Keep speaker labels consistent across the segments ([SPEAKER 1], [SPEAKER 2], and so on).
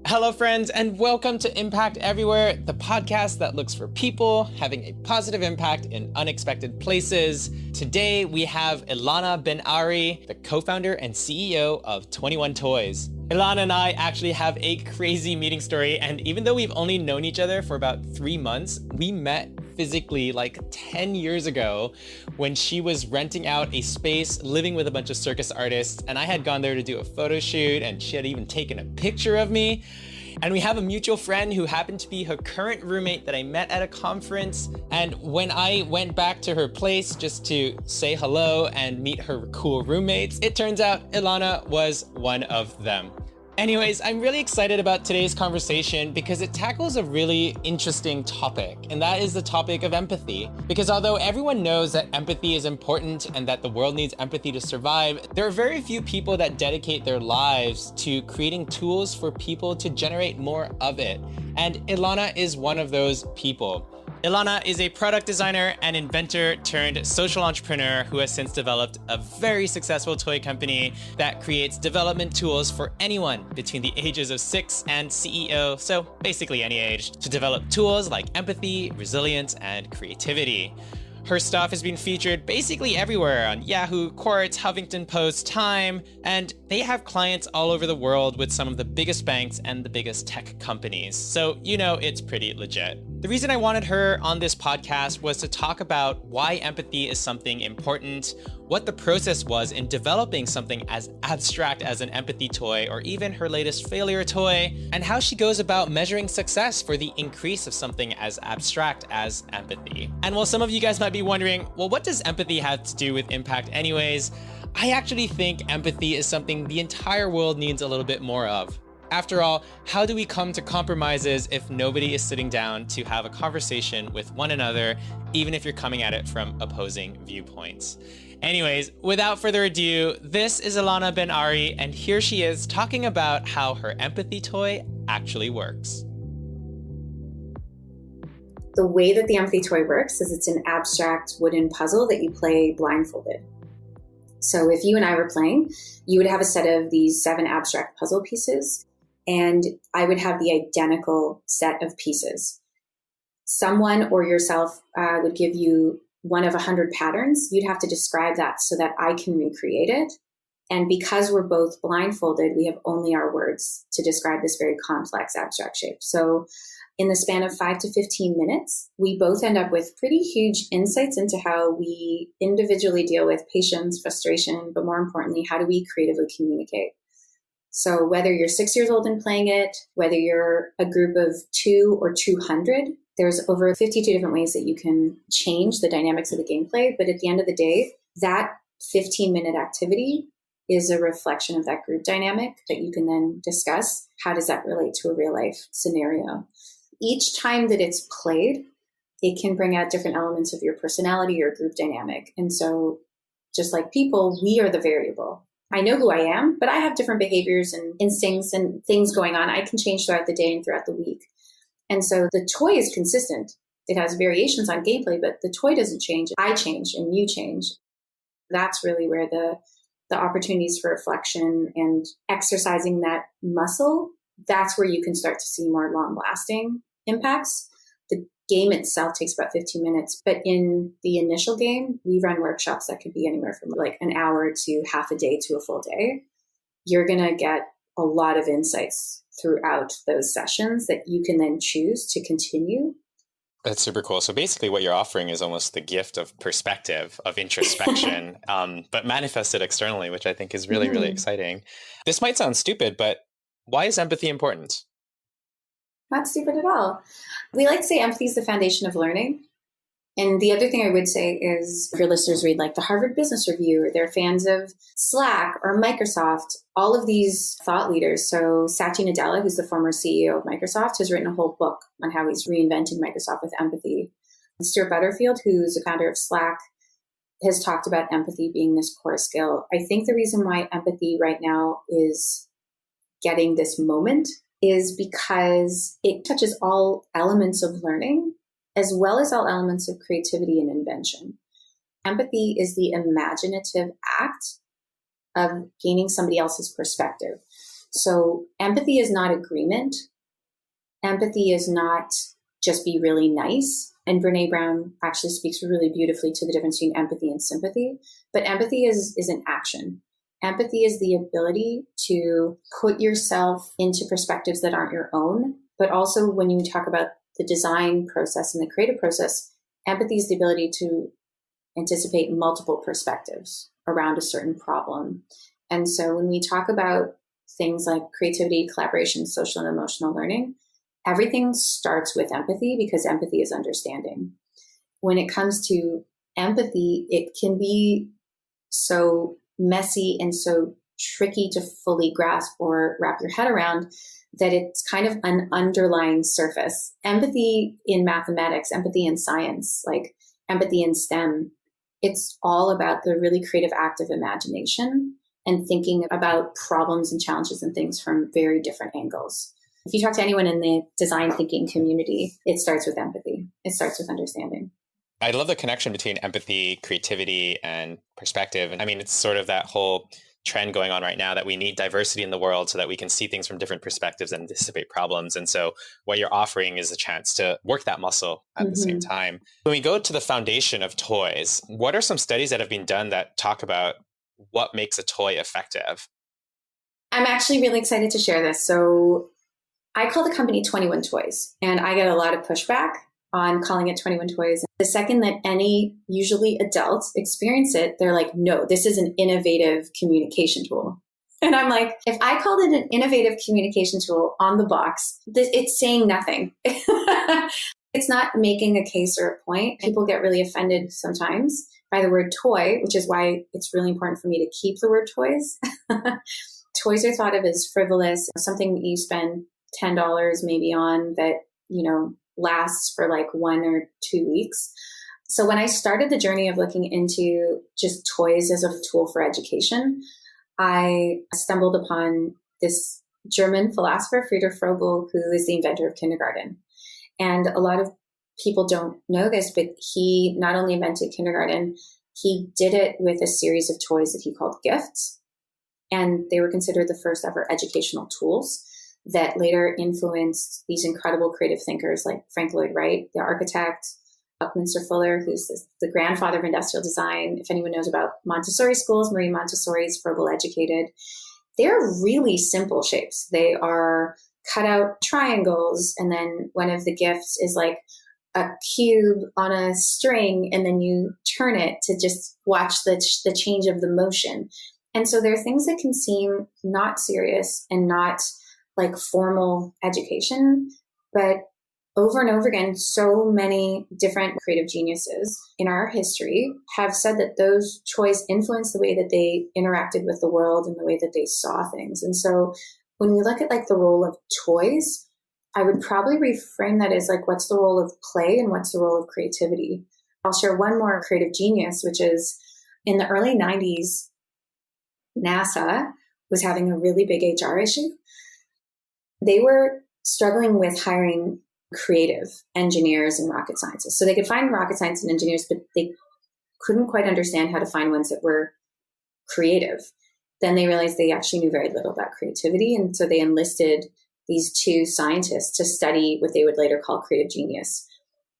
[SPEAKER 1] Hello, friends, and welcome to Impact Everywhere, the podcast that looks for people having a positive impact in unexpected places. Today, we have Ilana Ben-Ari, the co-founder and CEO of 21 Toys. Ilana and I actually have a crazy meeting story, and even though we've only known each other for about 3 months, we met physically like 10 years ago when she was renting out a space living with a bunch of circus artists, and I had gone there to do a photo shoot, and she had even taken a picture of me. And we have a mutual friend who happened to be her current roommate that I met at a conference. And when I went back to her place just to say hello and meet her cool roommates, it turns out Ilana was one of them. Anyways, I'm really excited about today's conversation because it tackles a really interesting topic, and that is the topic of empathy. Because although everyone knows that empathy is important and that the world needs empathy to survive, there are very few people that dedicate their lives to creating tools for people to generate more of it. And Ilana is one of those people. Ilana is a product designer and inventor turned social entrepreneur who has since developed a very successful toy company that creates development tools for anyone between the ages of 6 and CEO, so basically any age, to develop tools like empathy, resilience, and creativity. Her stuff has been featured basically everywhere on Yahoo, Quartz, Huffington Post, Time, and they have clients all over the world with some of the biggest banks and the biggest tech companies. So, you know, it's pretty legit. The reason I wanted her on this podcast was to talk about why empathy is something important, what the process was in developing something as abstract as an empathy toy or even her latest failure toy, and how she goes about measuring success for the increase of something as abstract as empathy. And while some of you guys might be wondering, well, what does empathy have to do with impact anyways? I actually think empathy is something the entire world needs a little bit more of. After all, how do we come to compromises if nobody is sitting down to have a conversation with one another, even if you're coming at it from opposing viewpoints? Anyways, without further ado, this is Ilana Ben-Ari, and here she is talking about how her empathy toy actually works.
[SPEAKER 2] The way that the empathy toy works is it's an abstract wooden puzzle that you play blindfolded. So if you and I were playing, you would have a set of these 7 abstract puzzle pieces, and I would have the identical set of pieces. Someone or yourself would give you one of 100 patterns. You'd have to describe that so that I can recreate it. And because we're both blindfolded, we have only our words to describe this very complex abstract shape. So in the span of 5 to 15 minutes, we both end up with pretty huge insights into how we individually deal with patience, frustration, but more importantly, how do we creatively communicate? So whether you're 6 years old and playing it, whether you're a group of 2 or 200, there's over 52 different ways that you can change the dynamics of the gameplay. But at the end of the day, that 15-minute activity is a reflection of that group dynamic that you can then discuss. How does that relate to a real life scenario? Each time that it's played, it can bring out different elements of your personality or group dynamic. And so just like people, we are the variable. I know who I am, but I have different behaviors and instincts and things going on. I can change throughout the day and throughout the week. And so the toy is consistent. It has variations on gameplay, but the toy doesn't change. I change and you change. That's really where the opportunities for reflection and exercising that muscle, that's where you can start to see more long-lasting impacts. The game itself takes about 15 minutes, but in the initial game, we run workshops that could be anywhere from like an hour to half a day to a full day. You're going to get a lot of insights throughout those sessions that you can then choose to continue.
[SPEAKER 1] That's super cool. So basically what you're offering is almost the gift of perspective, of introspection, but manifested externally, which I think is really, really exciting. This might sound stupid, but why is empathy important?
[SPEAKER 2] Not stupid at all. We like to say empathy is the foundation of learning. And the other thing I would say is if your listeners read like the Harvard Business Review, or they're fans of Slack or Microsoft, all of these thought leaders. So Satya Nadella, who's the former CEO of Microsoft, has written a whole book on how he's reinventing Microsoft with empathy. And Stuart Butterfield, who's the founder of Slack, has talked about empathy being this core skill. I think the reason why empathy right now is getting this moment is because it touches all elements of learning, as well as all elements of creativity and invention. Empathy is the imaginative act of gaining somebody else's perspective. So empathy is not agreement. Empathy is not just be really nice. And Brene Brown actually speaks really beautifully to the difference between empathy and sympathy. But empathy is an action. Empathy is the ability to put yourself into perspectives that aren't your own. But also when you talk about the design process and the creative process, empathy is the ability to anticipate multiple perspectives around a certain problem. And so when we talk about things like creativity, collaboration, social and emotional learning, everything starts with empathy because empathy is understanding. When it comes to empathy, it can be so messy and so tricky to fully grasp or wrap your head around that it's kind of an underlying surface. Empathy in mathematics, empathy in science, like empathy in STEM, it's all about the really creative act of imagination and thinking about problems and challenges and things from very different angles. If you talk to anyone in the design thinking community, it starts with empathy. It starts with understanding.
[SPEAKER 1] I love the connection between empathy, creativity, and perspective. And I mean, it's sort of that whole trend going on right now that we need diversity in the world so that we can see things from different perspectives and anticipate problems. And so what you're offering is a chance to work that muscle at the same time. When we go to the foundation of toys, what are some studies that have been done that talk about what makes a toy effective?
[SPEAKER 2] I'm actually really excited to share this. So I call the company 21 Toys, and I get a lot of pushback on calling it 21 Toys. The second that any usually adults experience it, they're like, no, this is an innovative communication tool. And I'm like, if I called it an innovative communication tool on the box, it's saying nothing. It's not making a case or a point. People get really offended sometimes by the word toy, which is why it's really important for me to keep the word toys. Toys are thought of as frivolous, something that you spend $10 maybe on that, lasts for like 1 or 2 weeks. So when I started the journey of looking into just toys as a tool for education, I stumbled upon this German philosopher, Friedrich Frobel, who is the inventor of kindergarten. And a lot of people don't know this, but he not only invented kindergarten, he did it with a series of toys that he called gifts. And they were considered the first ever educational tools that later influenced these incredible creative thinkers like Frank Lloyd Wright, the architect, Buckminster Fuller, who's the grandfather of industrial design. If anyone knows about Montessori schools, Marie Montessori is Frobel educated. They're really simple shapes. They are cut out triangles, and then one of the gifts is like a cube on a string, and then you turn it to just watch the change of the motion. And so there are things that can seem not serious and not like formal education, but over and over again, so many different creative geniuses in our history have said that those toys influenced the way that they interacted with the world and the way that they saw things. And so when we look at like the role of toys, I would probably reframe that as like, what's the role of play and what's the role of creativity? I'll share one more creative genius, which is in the early 90s, NASA was having a really big HR issue. They were struggling with hiring creative engineers and rocket scientists. So they could find rocket science and engineers, but they couldn't quite understand how to find ones that were creative. Then they realized they actually knew very little about creativity. And so they enlisted these 2 scientists to study what they would later call creative genius.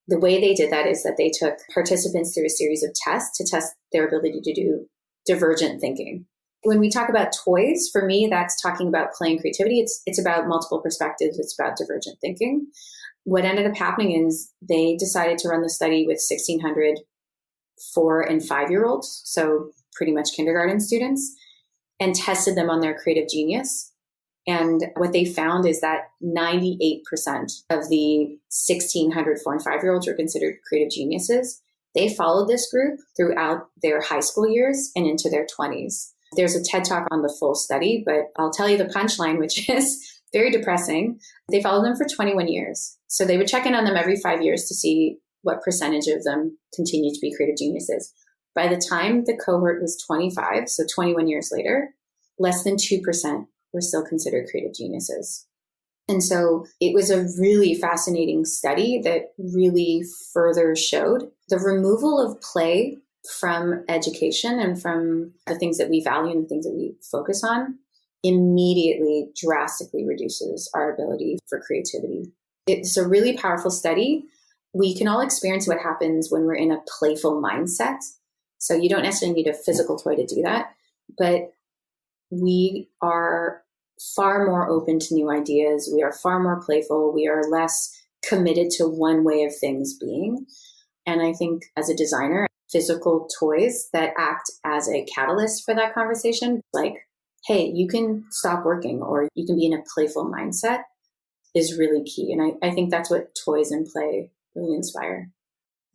[SPEAKER 2] The way they did that is that they took participants through a series of tests to test their ability to do divergent thinking. When we talk about toys, for me, that's talking about play and creativity. It's about multiple perspectives. It's about divergent thinking. What ended up happening is they decided to run the study with 1,600 4 and 5-year-olds, so pretty much kindergarten students, and tested them on their creative genius. And what they found is that 98% of the 1,600 4 and 5-year-olds were considered creative geniuses. They followed this group throughout their high school years and into their 20s. There's a TED Talk on the full study, but I'll tell you the punchline, which is very depressing. They followed them for 21 years. So they would check in on them every 5 years to see what percentage of them continued to be creative geniuses. By the time the cohort was 25, so 21 years later, less than 2% were still considered creative geniuses. And so it was a really fascinating study that really further showed the removal of play from education and from the things that we value and the things that we focus on immediately drastically reduces our ability for creativity. It's a really powerful study. We can all experience what happens when we're in a playful mindset. So you don't necessarily need a physical toy to do that, but we are far more open to new ideas. We are far more playful. We are less committed to one way of things being. And I think as a designer, physical toys that act as a catalyst for that conversation, like, hey, you can stop working or you can be in a playful mindset, is really key. And I think that's what toys and play really inspire.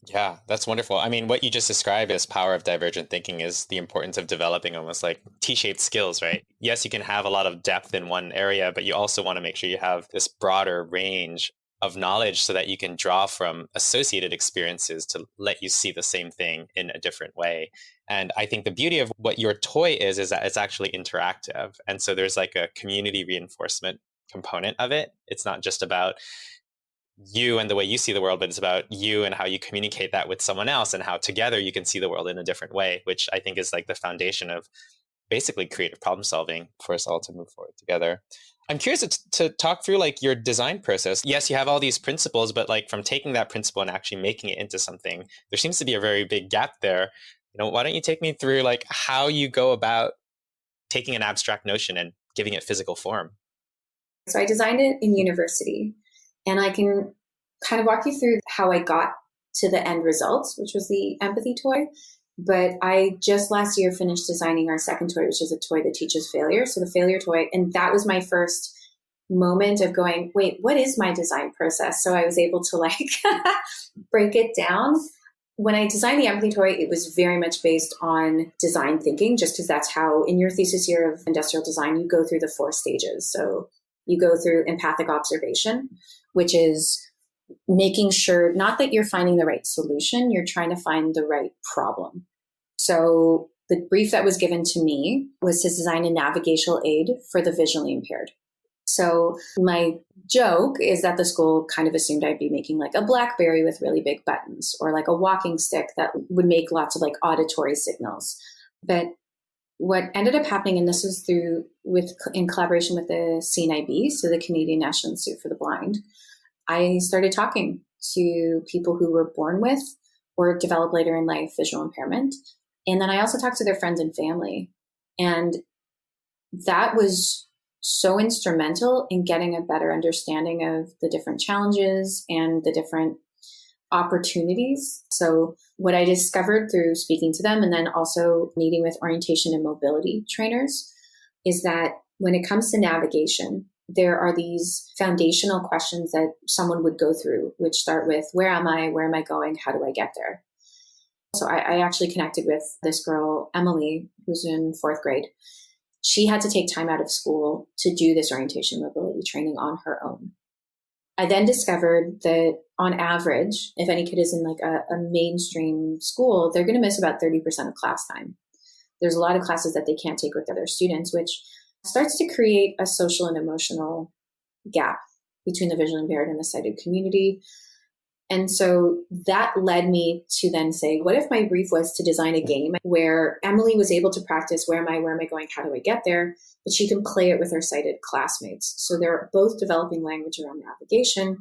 [SPEAKER 1] Yeah, that's wonderful. I mean, what you just described as power of divergent thinking is the importance of developing almost like T-shaped skills, right? Yes, you can have a lot of depth in one area, but you also want to make sure you have this broader range of knowledge so that you can draw from associated experiences to let you see the same thing in a different way. And I think the beauty of what your toy is that it's actually interactive. And so there's like a community reinforcement component of it. It's not just about you and the way you see the world, but it's about you and how you communicate that with someone else and how together you can see the world in a different way, which I think is like the foundation of basically creative problem solving for us all to move forward together. I'm curious to talk through like your design process. Yes, you have all these principles, but like from taking that principle and actually making it into something, there seems to be a very big gap there. Why don't you take me through like how you go about taking an abstract notion and giving it physical form?
[SPEAKER 2] So I designed it in university, and I can kind of walk you through how I got to the end results, which was the empathy toy. But I just last year finished designing our second toy, which is a toy that teaches failure. So the failure toy. And that was my first moment of going, wait, what is my design process? So I was able to like break it down. When I designed the empathy toy, it was very much based on design thinking, just because that's how in your thesis year of industrial design, you go through the 4 stages. So you go through empathic observation, which is making sure not that you're finding the right solution, you're trying to find the right problem. So the brief that was given to me was to design a navigational aid for the visually impaired. So my joke is that the school kind of assumed I'd be making like a BlackBerry with really big buttons, or like a walking stick that would make lots of like auditory signals. But what ended up happening, and this was in collaboration with the CNIB, so the Canadian National Institute for the Blind, I started talking to people who were born with or develop later in life visual impairment. And then I also talked to their friends and family. And that was so instrumental in getting a better understanding of the different challenges and the different opportunities. So what I discovered through speaking to them and then also meeting with orientation and mobility trainers is that when it comes to navigation, there are these foundational questions that someone would go through, which start with, where am I going? How do I get there? So I actually connected with this girl, Emily, who's in 4th grade. She had to take time out of school to do this orientation mobility training on her own. I then discovered that on average, if any kid is in like a mainstream school, they're going to miss about 30% of class time. There's a lot of classes that they can't take with other students, which starts to create a social and emotional gap between the visually impaired and the sighted community. And so that led me to then say, what if my brief was to design a game where Emily was able to practice, where am I going, how do I get there? But she can play it with her sighted classmates. So they're both developing language around navigation,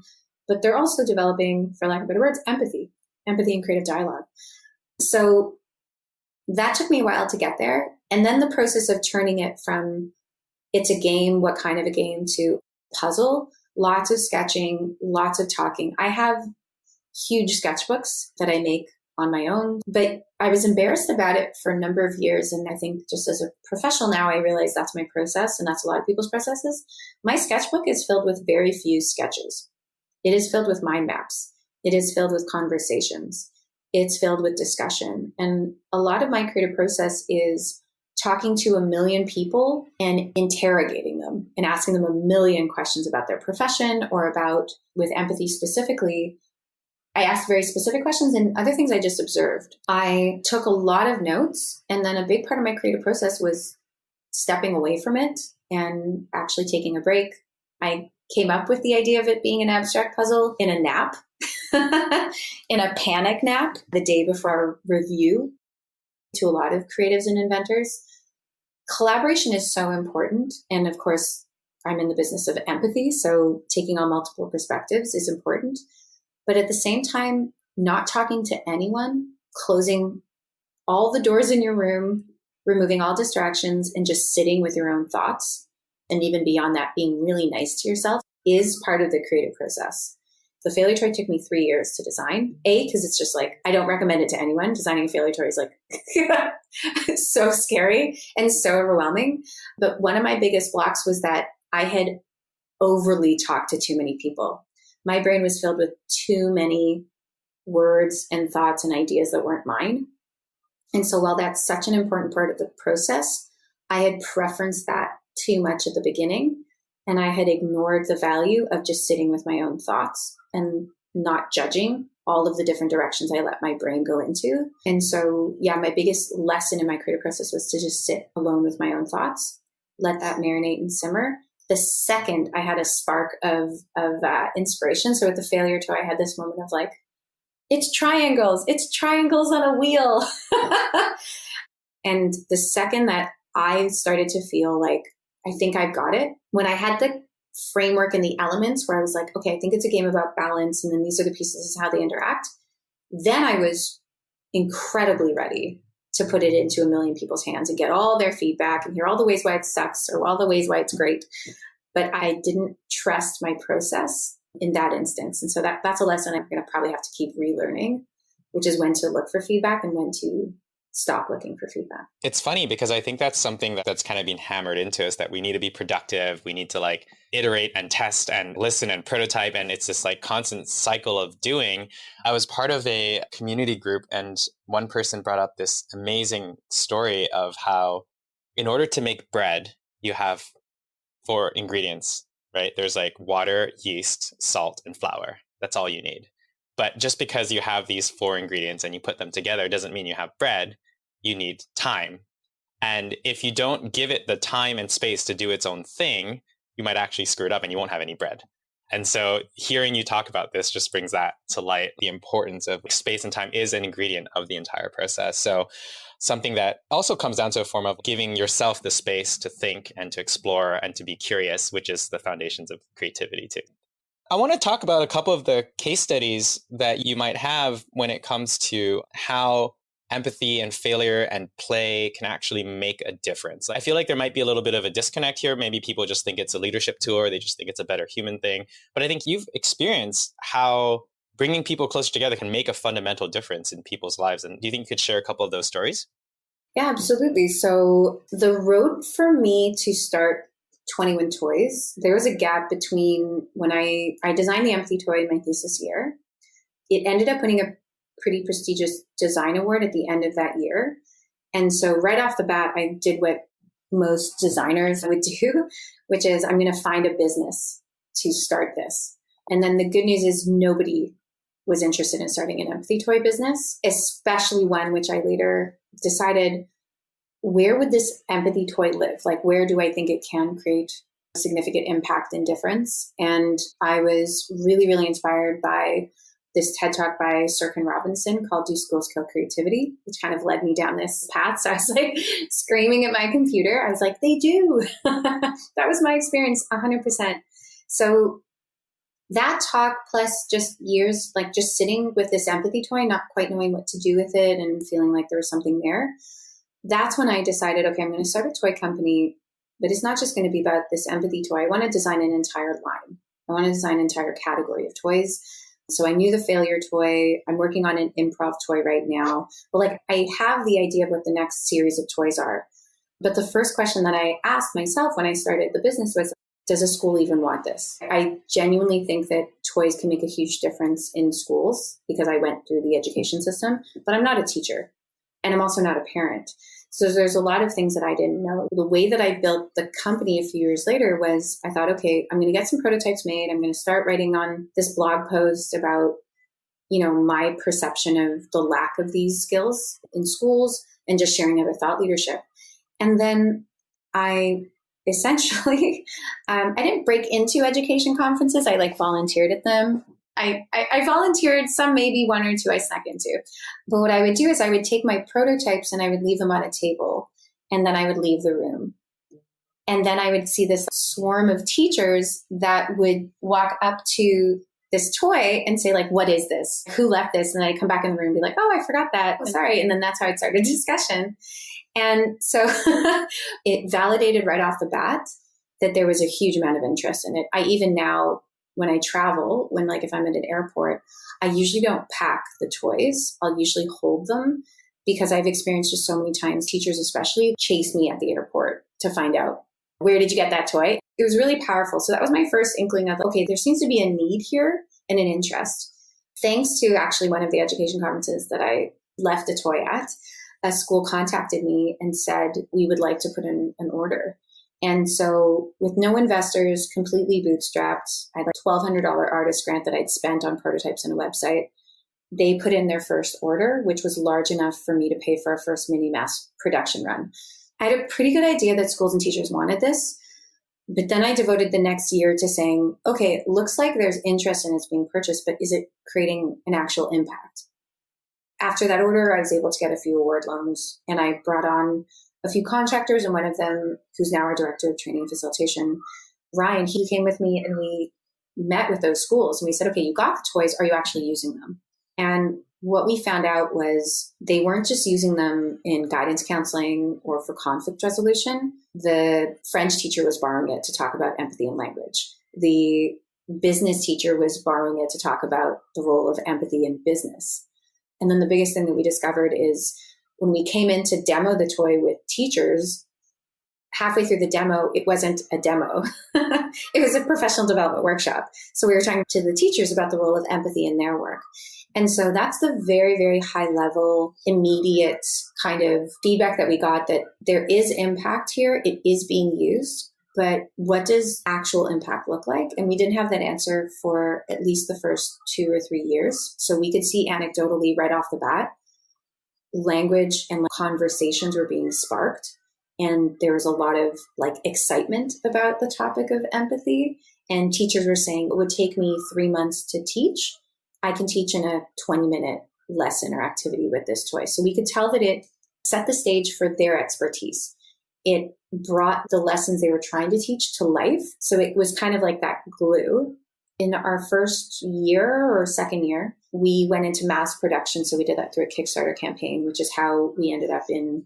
[SPEAKER 2] but they're also developing, for lack of better words, empathy and creative dialogue. So that took me a while to get there. And then the process of turning it from it's a game, what kind of a game, to puzzle, lots of sketching, lots of talking. I have huge sketchbooks that I make on my own, but I was embarrassed about it for a number of years. And I think just as a professional now, I realize that's my process, and that's a lot of people's processes. My sketchbook is filled with very few sketches. It is filled with mind maps. It is filled with conversations. It's filled with discussion. And a lot of my creative process is talking to 1 million people and interrogating them and asking them 1 million questions about their profession or about, with empathy specifically, I asked very specific questions and other things I just observed. I took a lot of notes, and then a big part of my creative process was stepping away from it and actually taking a break. I came up with the idea of it being an abstract puzzle in a nap, in a panic nap the day before our review. To a lot of creatives and inventors, Collaboration is so important. And of course, I'm in the business of empathy. So taking on multiple perspectives is important. But at the same time, not talking to anyone, closing all the doors in your room, removing all distractions, and just sitting with your own thoughts. And even beyond that, being really nice to yourself is part of the creative process. The failure toy took me 3 years to design. Because it's just like, I don't recommend it to anyone. Designing a failure toy is like so scary and so overwhelming. But one of my biggest blocks was that I had overly talked to too many people. My brain was filled with too many words and thoughts and ideas that weren't mine. And so while that's such an important part of the process, I had preferenced that too much at the beginning. And I had ignored the value of just sitting with my own thoughts and not judging all of the different directions I let my brain go into. And so, yeah, my biggest lesson in my creative process was to just sit alone with my own thoughts, let that marinate and simmer. The second I had a spark of inspiration. So with the failure toy, I had this moment of like, it's triangles on a wheel. And the second that I started to feel like, I think I've got it, when I had the framework and the elements where I was like, okay, I think it's a game about balance. And then these are the pieces, this is how they interact. Then I was incredibly ready to put it into a million people's hands and get all their feedback and hear all the ways why it sucks or all the ways why it's great. But I didn't trust my process in that instance. And so that's a lesson I'm going to probably have to keep relearning, which is when to look for feedback and when to stop looking for feedback.
[SPEAKER 1] It's funny because I think that's something that's kind of been hammered into us, that we need to be productive. We need to like iterate and test and listen and prototype. And it's this like constant cycle of doing. I was part of a community group and one person brought up this amazing story of how in order to make bread, you have 4 ingredients, right? There's like water, yeast, salt, and flour. That's all you need. But just because you have these 4 ingredients and you put them together doesn't mean you have bread. You need time. And if you don't give it the time and space to do its own thing, you might actually screw it up and you won't have any bread. And so hearing you talk about this just brings that to light. The importance of space and time is an ingredient of the entire process. So something that also comes down to a form of giving yourself the space to think and to explore and to be curious, which is the foundations of creativity too. I want to talk about a couple of the case studies that you might have when it comes to how empathy and failure and play can actually make a difference. I feel like there might be a little bit of a disconnect here. Maybe people just think it's a leadership tool or they just think it's a better human thing. But I think you've experienced how bringing people closer together can make a fundamental difference in people's lives. And do you think you could share a couple of those stories?
[SPEAKER 2] Yeah, absolutely. So the road for me to start 21 Toys, there was a gap between when I designed the empathy toy in my thesis year. It ended up winning a pretty prestigious design award at the end of that year. And so right off the bat, I did what most designers would do, which is I'm going to find a business to start this. And then the good news is nobody was interested in starting an empathy toy business, especially one which I later decided, where would this empathy toy live? Like, where do I think it can create significant impact and difference? And I was really, really inspired by this TED Talk by Sir Ken Robinson called Do Schools Kill Creativity, which kind of led me down this path. So I was like screaming at my computer. I was like, they do. That was my experience 100%. So that talk plus just years, like just sitting with this empathy toy, not quite knowing what to do with it and feeling like there was something there. That's when I decided, okay, I'm going to start a toy company, but it's not just going to be about this empathy toy. I want to design an entire line. I want to design an entire category of toys. So I knew the failure toy. I'm working on an improv toy right now. But like, I have the idea of what the next series of toys are. But the first question that I asked myself when I started the business was, does a school even want this? I genuinely think that toys can make a huge difference in schools because I went through the education system, but I'm not a teacher and I'm also not a parent. So there's a lot of things that I didn't know. The way that I built the company a few years later was I thought, okay, I'm going to get some prototypes made. I'm going to start writing on this blog post about, my perception of the lack of these skills in schools and just sharing other thought leadership. And then I essentially, I didn't break into education conferences. I volunteered at them. I volunteered some, maybe 1 or 2 I snuck into. But what I would do is I would take my prototypes and I would leave them on a table. And then I would leave the room. And then I would see this swarm of teachers that would walk up to this toy and say, like, what is this? Who left this? And then I'd come back in the room and be like, oh, I forgot that. Oh, sorry. And then that's how I'd start a discussion. And so it validated right off the bat that there was a huge amount of interest in it. I even now, when I travel, if I'm at an airport, I usually don't pack the toys. I'll usually hold them because I've experienced just so many times, teachers especially, chase me at the airport to find out, where did you get that toy? It was really powerful. So that was my first inkling of, okay, there seems to be a need here and an interest. Thanks to actually one of the education conferences that I left a toy at, a school contacted me and said, we would like to put in an order. And so with no investors, completely bootstrapped, I had a $1,200 artist grant that I'd spent on prototypes and a website. They put in their first order, which was large enough for me to pay for our first mini mass production run. I had a pretty good idea that schools and teachers wanted this, but then I devoted the next year to saying, okay, it looks like there's interest in it's being purchased, but is it creating an actual impact? After that order, I was able to get a few award loans, and I brought on a few contractors, and one of them, who's now our director of training and facilitation, Ryan, he came with me and we met with those schools and we said, okay, you got the toys. Are you actually using them? And what we found out was they weren't just using them in guidance counseling or for conflict resolution. The French teacher was borrowing it to talk about empathy and language. The business teacher was borrowing it to talk about the role of empathy in business. And then the biggest thing that we discovered is when we came in to demo the toy with teachers, halfway through the demo, it wasn't a demo. It was a professional development workshop. So we were talking to the teachers about the role of empathy in their work. And so that's the very, very high level, immediate kind of feedback that we got, that there is impact here. It is being used, but what does actual impact look like? And we didn't have that answer for at least the first 2 or 3 years. So we could see anecdotally right off the bat, language and conversations were being sparked. And there was a lot of excitement about the topic of empathy. And teachers were saying, it would take me 3 months to teach. I can teach in a 20-minute lesson or activity with this toy. So we could tell that it set the stage for their expertise. It brought the lessons they were trying to teach to life. So it was kind of like that glue. In our first year or second year, we went into mass production. So we did that through a Kickstarter campaign, which is how we ended up in,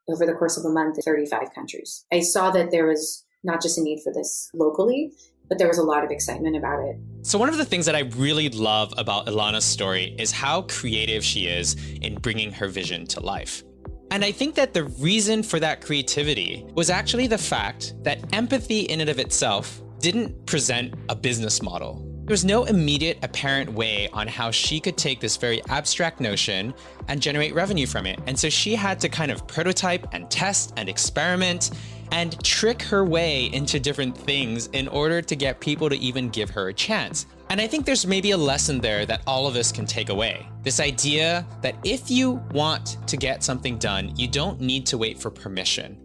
[SPEAKER 2] over the course of a month, 35 countries. I saw that there was not just a need for this locally, but there was a lot of excitement about it.
[SPEAKER 1] So one of the things that I really love about Ilana's story is how creative she is in bringing her vision to life. And I think that the reason for that creativity was actually the fact that empathy in and of itself didn't present a business model. There was no immediate apparent way on how she could take this very abstract notion and generate revenue from it. And so she had to kind of prototype and test and experiment and trick her way into different things in order to get people to even give her a chance. And I think there's maybe a lesson there that all of us can take away. This idea that if you want to get something done, you don't need to wait for permission.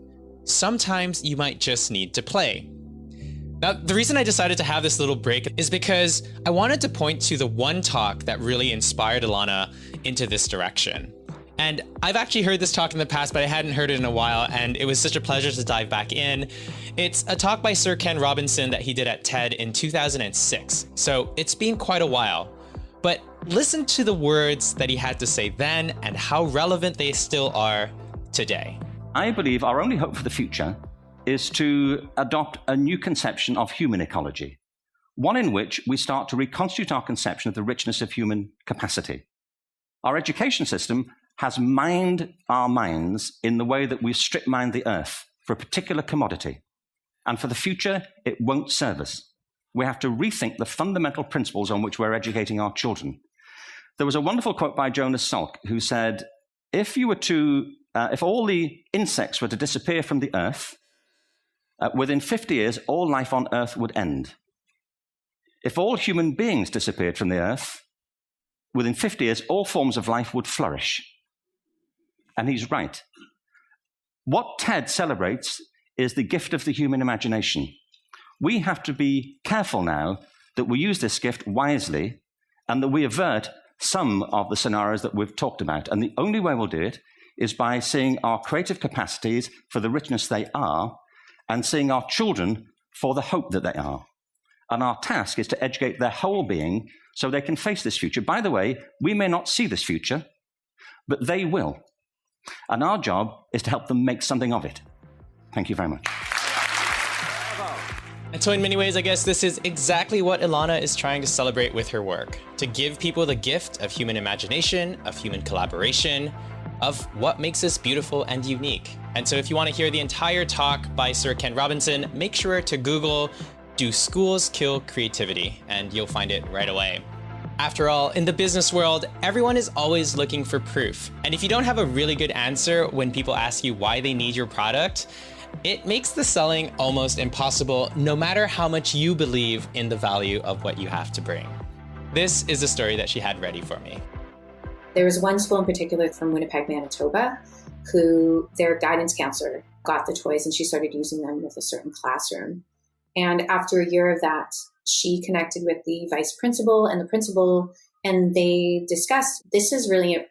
[SPEAKER 1] Sometimes you might just need to play. Now, the reason I decided to have this little break is because I wanted to point to the one talk that really inspired Ilana into this direction. And I've actually heard this talk in the past, but I hadn't heard it in a while, and it was such a pleasure to dive back in. It's a talk by Sir Ken Robinson that he did at TED in 2006, so it's been quite a while. But listen to the words that he had to say then and how relevant they still are today.
[SPEAKER 3] I believe our only hope for the future is to adopt a new conception of human ecology, one in which we start to reconstitute our conception of the richness of human capacity. Our education system has mined our minds in the way that we strip mine the earth for a particular commodity. And for the future, it won't serve us. We have to rethink the fundamental principles on which we're educating our children. There was a wonderful quote by Jonas Salk, who said, if all the insects were to disappear from the earth, within 50 years, all life on earth would end. If all human beings disappeared from the earth, within 50 years, all forms of life would flourish. And he's right. What TED celebrates is the gift of the human imagination. We have to be careful now that we use this gift wisely and that we avert some of the scenarios that we've talked about. And the only way we'll do it is by seeing our creative capacities for the richness they are and seeing our children for the hope that they are. And our task is to educate their whole being so they can face this future. By the way, we may not see this future, but they will. And our job is to help them make something of it. Thank you very much.
[SPEAKER 1] And so in many ways, I guess this is exactly what Ilana is trying to celebrate with her work, to give people the gift of human imagination, of human collaboration, of what makes us beautiful and unique. And so if you want to hear the entire talk by Sir Ken Robinson, make sure to Google "Do Schools Kill Creativity?" and you'll find it right away. After all, in the business world, everyone is always looking for proof. And if you don't have a really good answer when people ask you why they need your product, it makes the selling almost impossible, no matter how much you believe in the value of what you have to bring. This is a story that she had ready for me.
[SPEAKER 2] There was one school in particular from Winnipeg, Manitoba, who their guidance counselor got the toys and she started using them with a certain classroom. And after a year of that, she connected with the vice principal and the principal, and they discussed, this is really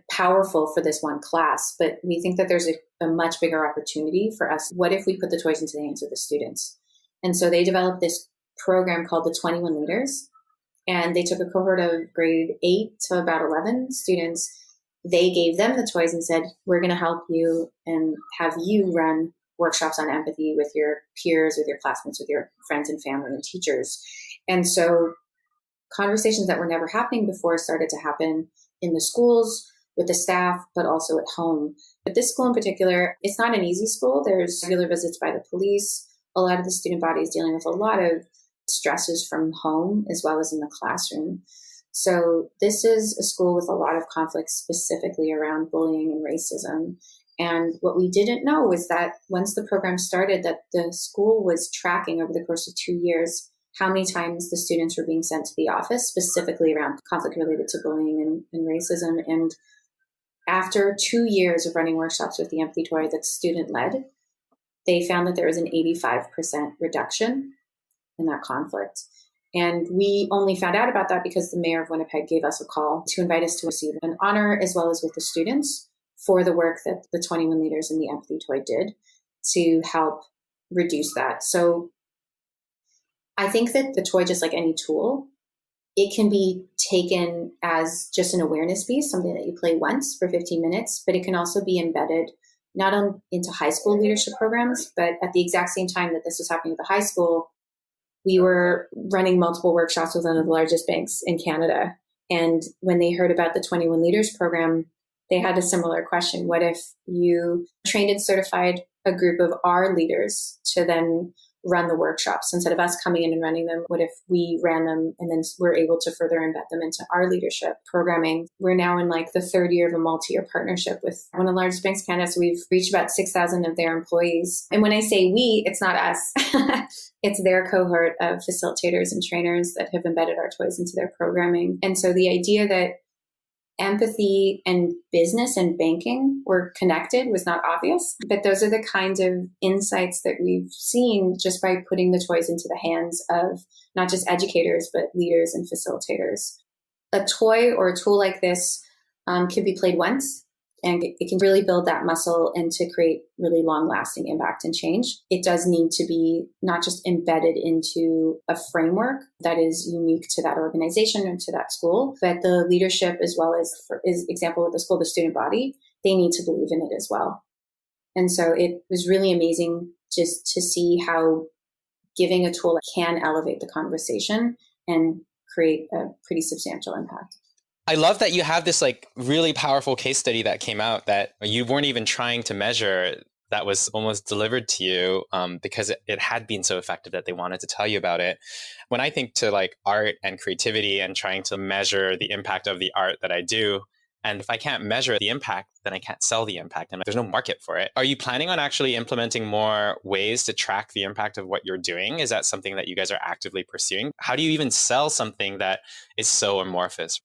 [SPEAKER 2] powerful for this one class, but we think that there's a much bigger opportunity for us. What if we put the toys into the hands of the students? And so they developed this program called the 21 Leaders, and they took a cohort of grade 8 to about 11 students. They gave them the toys and said, we're going to help you and have you run workshops on empathy with your peers, with your classmates, with your friends and family and teachers. And so conversations that were never happening before started to happen in the schools, with the staff, but also at home. But this school in particular, it's not an easy school. There's regular visits by the police. A lot of the student body is dealing with a lot of stresses from home as well as in the classroom. So this is a school with a lot of conflicts specifically around bullying and racism. And what we didn't know was that once the program started, that the school was tracking over the course of 2 years how many times the students were being sent to the office, specifically around conflict related to bullying and racism. And after 2 years of running workshops with the empathy toy that's student-led, they found that there was an 85% reduction in that conflict. And we only found out about that because the mayor of Winnipeg gave us a call to invite us to receive an honor, as well as with the students, for the work that the 21 Leaders and the empathy toy did to help reduce that. So I think that the toy, just like any tool, it can be taken as just an awareness piece, something that you play once for 15 minutes, but it can also be embedded not on into high school leadership programs, but at the exact same time that this was happening at the high school, we were running multiple workshops with one of the largest banks in Canada. And when they heard about the 21 Leaders program, they had a similar question. What if you trained and certified a group of our leaders to then run the workshops instead of us coming in and running them? What if we ran them and then we're able to further embed them into our leadership programming? We're now in like the third year of a multi-year partnership with one of the largest banks in Canada. So we've reached about 6,000 of their employees. And when I say we, it's not us. It's their cohort of facilitators and trainers that have embedded our toys into their programming. And so the idea that empathy and business and banking were connected was not obvious, but those are the kinds of insights that we've seen just by putting the toys into the hands of not just educators, but leaders and facilitators. A toy or a tool like this can be played once, and it can really build that muscle and to create really long-lasting impact and change. It does need to be not just embedded into a framework that is unique to that organization or to that school, but the leadership, as well as, for example, with the school, the student body, they need to believe in it as well. And so it was really amazing just to see how giving a tool can elevate the conversation and create a pretty substantial impact.
[SPEAKER 1] I love that you have this like really powerful case study that came out that you weren't even trying to measure, that was almost delivered to you because it had been so effective that they wanted to tell you about it. When I think to like art and creativity and trying to measure the impact of the art that I do, and if I can't measure the impact, then I can't sell the impact and there's no market for it. Are you planning on actually implementing more ways to track the impact of what you're doing? Is that something that you guys are actively pursuing? How do you even sell something that is so amorphous?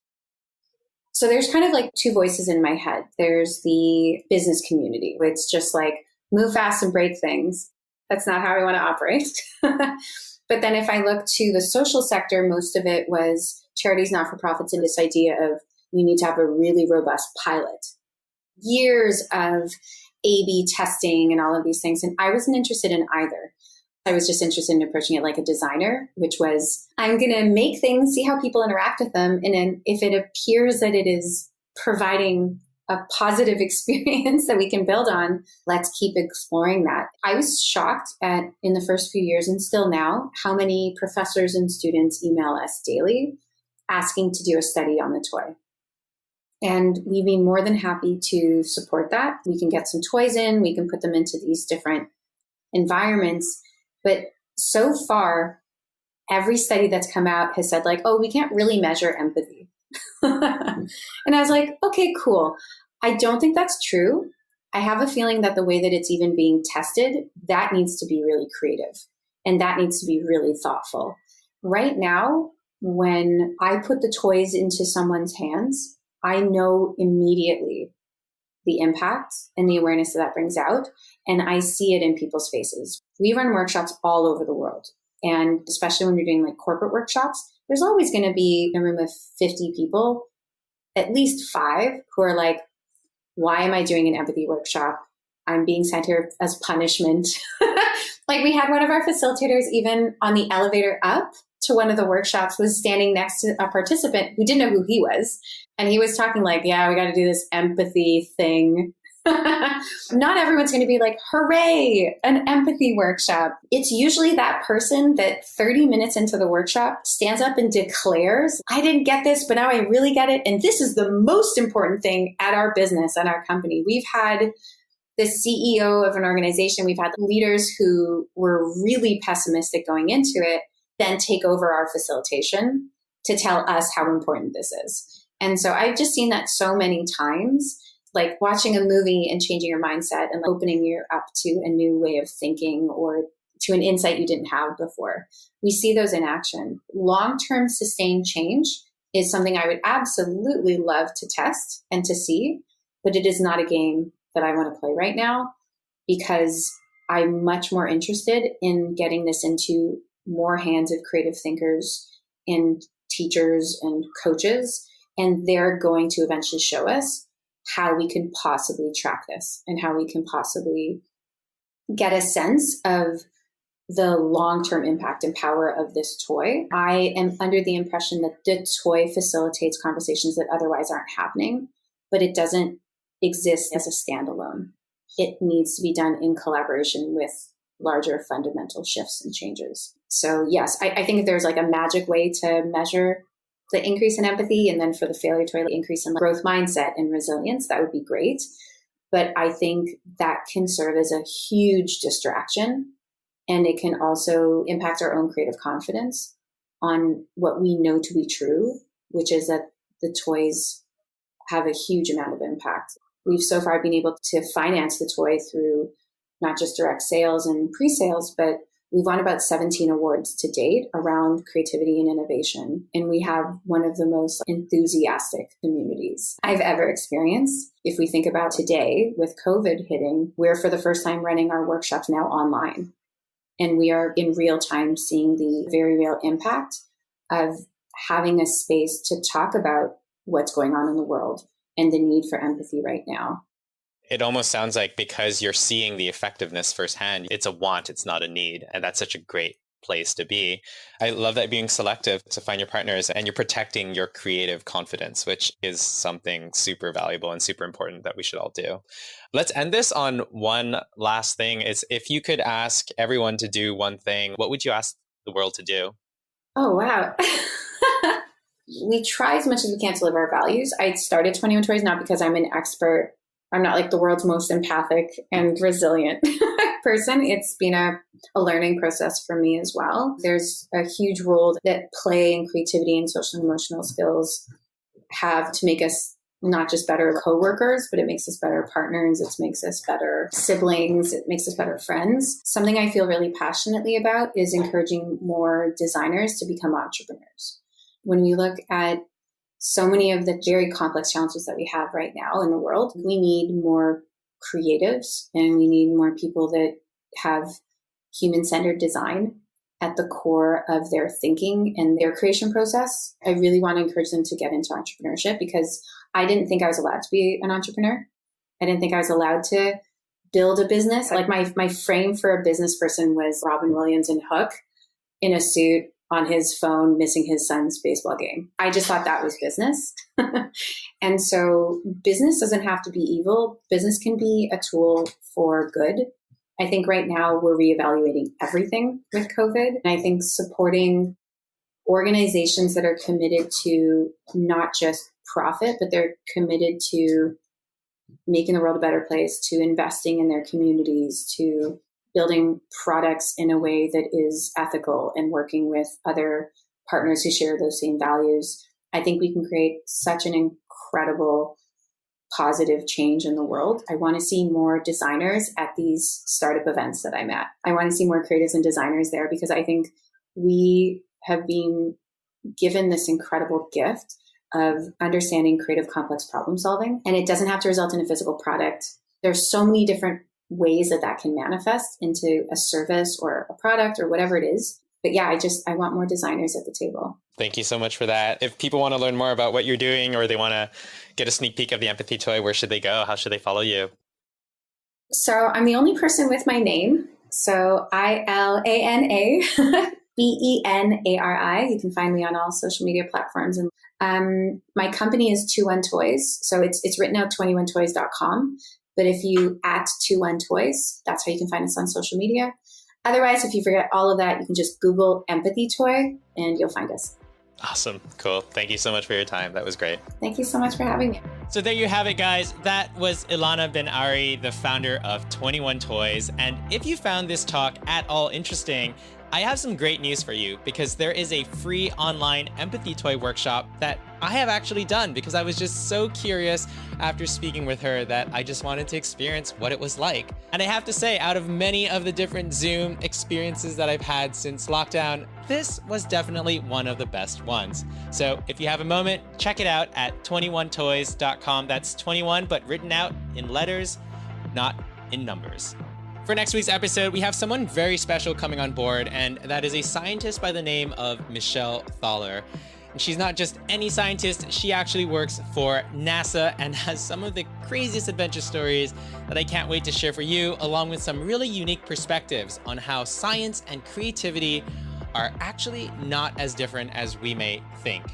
[SPEAKER 2] So there's kind of like two voices in my head. There's the business community, where it's just like move fast and break things. That's not how I want to operate. But then if I look to the social sector, most of it was charities, not-for-profits, and this idea of you need to have a really robust pilot years of A/B testing and all of these things. And I wasn't interested in either. I was just interested in approaching it like a designer, which was, I'm going to make things, see how people interact with them. And then if it appears that it is providing a positive experience that we can build on, let's keep exploring that. I was shocked at, in the first few years and still now, how many professors and students email us daily asking to do a study on the toy. And we'd be more than happy to support that. We can get some toys in, we can put them into these different environments. But so far, every study that's come out has said like, oh, we can't really measure empathy. And I was like, okay, cool. I don't think that's true. I have a feeling that the way that it's even being tested, that needs to be really creative and that needs to be really thoughtful. Right now, when I put the toys into someone's hands, I know immediately the impact and the awareness that brings out. And I see it in people's faces. We run workshops all over the world. And especially when you're doing like corporate workshops, there's always going to be a room of 50 people, at least 5 who are like, why am I doing an empathy workshop? I'm being sent here as punishment. Like we had one of our facilitators even on the elevator up to one of the workshops was standing next to a participant who didn't know who he was. And he was talking like, yeah, we got to do this empathy thing. Not everyone's going to be like, hooray, an empathy workshop. It's usually that person that 30 minutes into the workshop stands up and declares, I didn't get this, but now I really get it. And this is the most important thing at our business, at our company. We've had the CEO of an organization, we've had leaders who were really pessimistic going into it, then take over our facilitation to tell us how important this is. And so I've just seen that so many times. Like watching a movie and changing your mindset and opening you up to a new way of thinking or to an insight you didn't have before. We see those in action. Long-term sustained change is something I would absolutely love to test and to see, but it is not a game that I want to play right now because I'm much more interested in getting this into more hands of creative thinkers and teachers and coaches, and they're going to eventually show us how we can possibly track this and how we can possibly get a sense of the long-term impact and power of this toy. I am under the impression that the toy facilitates conversations that otherwise aren't happening, but it doesn't exist as a standalone. It needs to be done in collaboration with larger fundamental shifts and changes. So yes, I think if there's like a magic way to measure the increase in empathy and then for the failure toy, the increase in growth mindset and resilience, that would be great. But I think that can serve as a huge distraction, and it can also impact our own creative confidence on what we know to be true, which is that the toys have a huge amount of impact. We've so far been able to finance the toy through not just direct sales and pre-sales, but we've won about 17 awards to date around creativity and innovation. And we have one of the most enthusiastic communities I've ever experienced. If we think about today with COVID hitting, we're for the first time running our workshops now online. And we are in real time seeing the very real impact of having a space to talk about what's going on in the world and the need for empathy right now.
[SPEAKER 1] It almost sounds like because you're seeing the effectiveness firsthand, it's a want, it's not a need. And that's such a great place to be. I love that being selective to find your partners and you're protecting your creative confidence, which is something super valuable and super important that we should all do. Let's end this on one last thing. Is if you could ask everyone to do one thing, what would you ask the world to do?
[SPEAKER 2] Oh, wow. We try as much as we can to live our values. I started 21 Toys not because I'm an expert. I'm not like the world's most empathic and resilient person. It's been a learning process for me as well. There's a huge role that play and creativity and social and emotional skills have to make us not just better coworkers, but it makes us better partners. It makes us better siblings. It makes us better friends. Something I feel really passionately about is encouraging more designers to become entrepreneurs. When we look at so many of the very complex challenges that we have right now in the world, we need more creatives and we need more people that have human-centered design at the core of their thinking and their creation process. I really want to encourage them to get into entrepreneurship because I didn't think I was allowed to be an entrepreneur. I didn't think I was allowed to build a business. Like my frame for a business person was Robin Williams in Hook in a suit on his phone, missing his son's baseball game. I just thought that was business. And so business doesn't have to be evil. Business can be a tool for good. I think right now we're reevaluating everything with COVID. And I think supporting organizations that are committed to not just profit, but they're committed to making the world a better place, to investing in their communities, to building products in a way that is ethical and working with other partners who share those same values. I think we can create such an incredible positive change in the world. I want to see more designers at these startup events that I'm at. I want to see more creatives and designers there because I think we have been given this incredible gift of understanding creative, complex problem solving. And it doesn't have to result in a physical product. There's so many different ways that can manifest into a service or a product or whatever it is. But yeah, I want more designers at the table.
[SPEAKER 1] Thank you so much for that. If people want to learn more about what you're doing or they want to get a sneak peek of the Empathy Toy, where should they go? How should they follow you? So
[SPEAKER 2] I'm the only person with my name. So ILANA BENARI. You can find me on all social media platforms. And my company is 21 Toys. So it's written out 21toys.com. But if you @21toys, that's how you can find us on social media. Otherwise, if you forget all of that, you can just Google Empathy Toy and you'll find us.
[SPEAKER 1] Awesome. Cool. Thank you so much for your time. That was great.
[SPEAKER 2] Thank you so much for having me.
[SPEAKER 1] So there you have it, guys. That was Ilana Ben-Ari, the founder of 21 Toys. And if you found this talk at all interesting, I have some great news for you because there is a free online empathy toy workshop that I have actually done because I was just so curious after speaking with her that I just wanted to experience what it was like. And I have to say, out of many of the different Zoom experiences that I've had since lockdown, this was definitely one of the best ones. So if you have a moment, check it out at 21toys.com. That's 21, but written out in letters, not in numbers. For next week's episode, we have someone very special coming on board, and that is a scientist by the name of Michelle Thawler. And she's not just any scientist, she actually works for NASA and has some of the craziest adventure stories that I can't wait to share for you, along with some really unique perspectives on how science and creativity are actually not as different as we may think.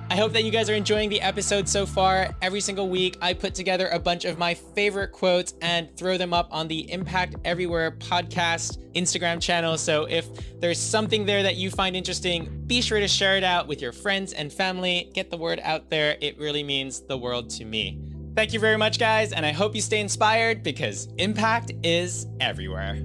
[SPEAKER 1] I hope that you guys are enjoying the episode so far. Every single week, I put together a bunch of my favorite quotes and throw them up on the Impact Everywhere podcast Instagram channel. So if there's something there that you find interesting, be sure to share it out with your friends and family. Get the word out there. It really means the world to me. Thank you very much, guys, and I hope you stay inspired because impact is everywhere.